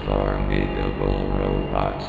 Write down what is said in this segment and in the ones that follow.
formidable robot.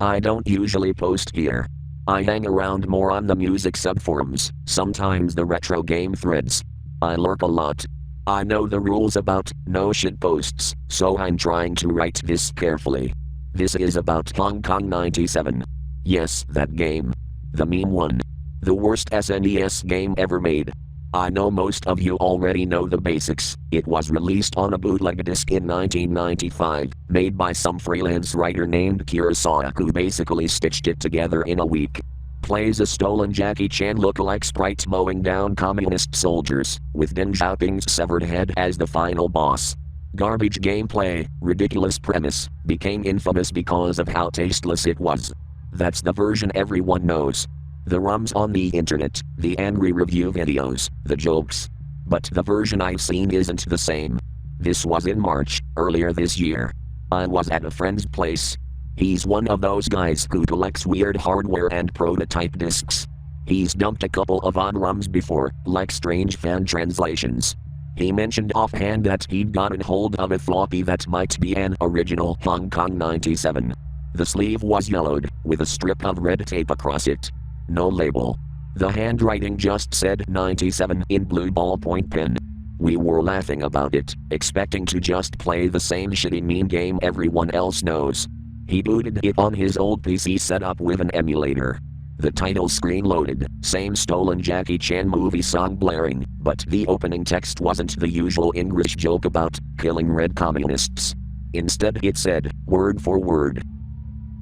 I don't usually post here. I hang around more on the music subforums, sometimes the retro game threads. I lurk a lot. I know the rules about no shit posts, so I'm trying to write this carefully. This is about Hong Kong 97. Yes, that game. The meme one. The worst SNES game ever made. I know most of you already know the basics. It was released on a bootleg disc in 1995, made by some freelance writer named Chosic who basically stitched it together in a week. Plays a stolen Jackie Chan lookalike sprite mowing down communist soldiers, with Deng Xiaoping's severed head as the final boss. Garbage gameplay, ridiculous premise, became infamous because of how tasteless it was. That's the version everyone knows. The ROMs on the internet, the angry review videos, the jokes. But the version I've seen isn't the same. This was in March, earlier this year. I was at a friend's place. He's one of those guys who collects weird hardware and prototype discs. He's dumped a couple of odd ROMs before, like strange fan translations. He mentioned offhand that he'd gotten hold of a floppy that might be an original Hong Kong 97. The sleeve was yellowed, with a strip of red tape across it. No label. The handwriting just said 97 in blue ballpoint pen. We were laughing about it, expecting to just play the same shitty meme game everyone else knows. He booted it on his old PC setup with an emulator. The title screen loaded, same stolen Jackie Chan movie song blaring, but the opening text wasn't the usual English joke about killing red communists. Instead it said, word for word,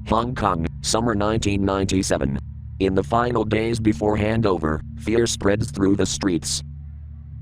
Hong Kong, summer 1997. In the final days before handover, fear spreads through the streets.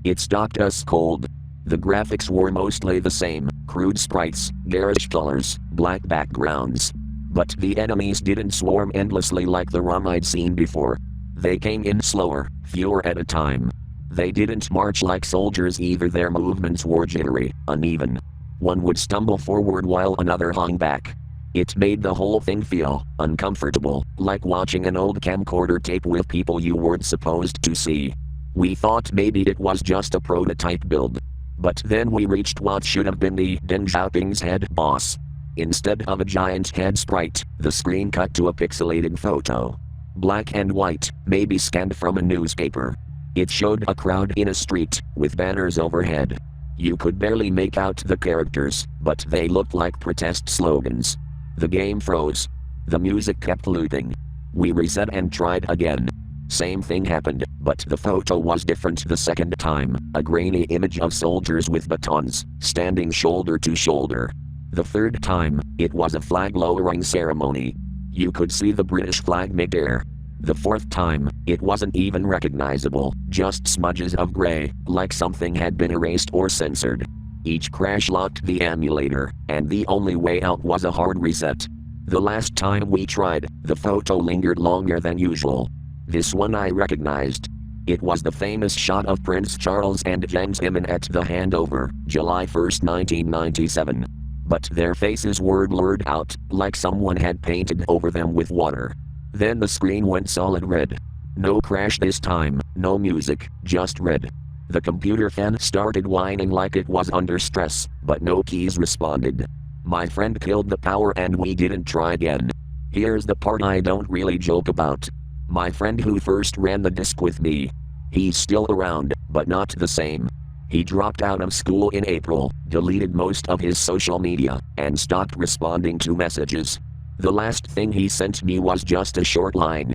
It stalked us cold. The graphics were mostly the same, crude sprites, garish colors, black backgrounds. But the enemies didn't swarm endlessly like the ROM I'd seen before. They came in slower, fewer at a time. They didn't march like soldiers either, their movements were jittery, uneven. One would stumble forward while another hung back. It made the whole thing feel uncomfortable, like watching an old camcorder tape with people you weren't supposed to see. We thought maybe it was just a prototype build. But then we reached what should have been the Deng Xiaoping's head boss. Instead of a giant head sprite, the screen cut to a pixelated photo. Black and white, maybe scanned from a newspaper. It showed a crowd in a street, with banners overhead. You could barely make out the characters, but they looked like protest slogans. The game froze. The music kept looping. We reset and tried again. Same thing happened, but the photo was different the second time, a grainy image of soldiers with batons, standing shoulder to shoulder. The third time, it was a flag-lowering ceremony. You could see the British flag mid-air. The fourth time, it wasn't even recognizable, just smudges of gray, like something had been erased or censored. Each crash locked the emulator, and the only way out was a hard reset. The last time we tried, the photo lingered longer than usual. This one I recognized. It was the famous shot of Prince Charles and Jiang Zemin at the handover, July 1, 1997. But their faces were blurred out, like someone had painted over them with water. Then the screen went solid red. No crash this time, no music, just red. The computer fan started whining like it was under stress, but no keys responded. My friend killed the power and we didn't try again. Here's the part I don't really joke about. My friend who first ran the disc with me. He's still around, but not the same. He dropped out of school in April, deleted most of his social media, and stopped responding to messages. The last thing he sent me was just a short line.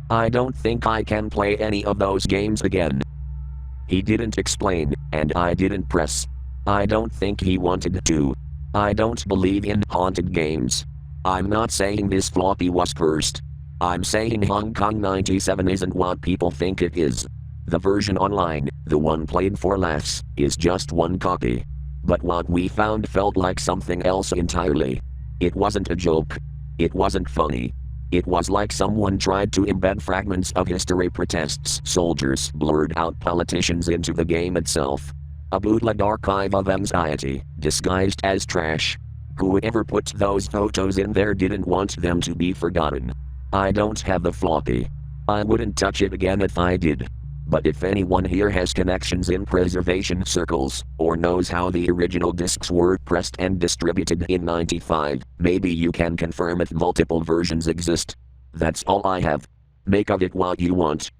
I don't think I can play any of those games again. He didn't explain, and I didn't press. I don't think he wanted to. I don't believe in haunted games. I'm not saying this floppy was cursed. I'm saying Hong Kong 97 isn't what people think it is. The version online, the one played for laughs, is just one copy. But what we found felt like something else entirely. It wasn't a joke. It wasn't funny. It was like someone tried to embed fragments of history, protests, soldiers, blurred out politicians into the game itself. A bootleg archive of anxiety, disguised as trash. Whoever put those photos in there didn't want them to be forgotten. I don't have the floppy. I wouldn't touch it again if I did. But if anyone here has connections in preservation circles, or knows how the original discs were pressed and distributed in 95, maybe you can confirm if multiple versions exist. That's all I have. Make of it what you want.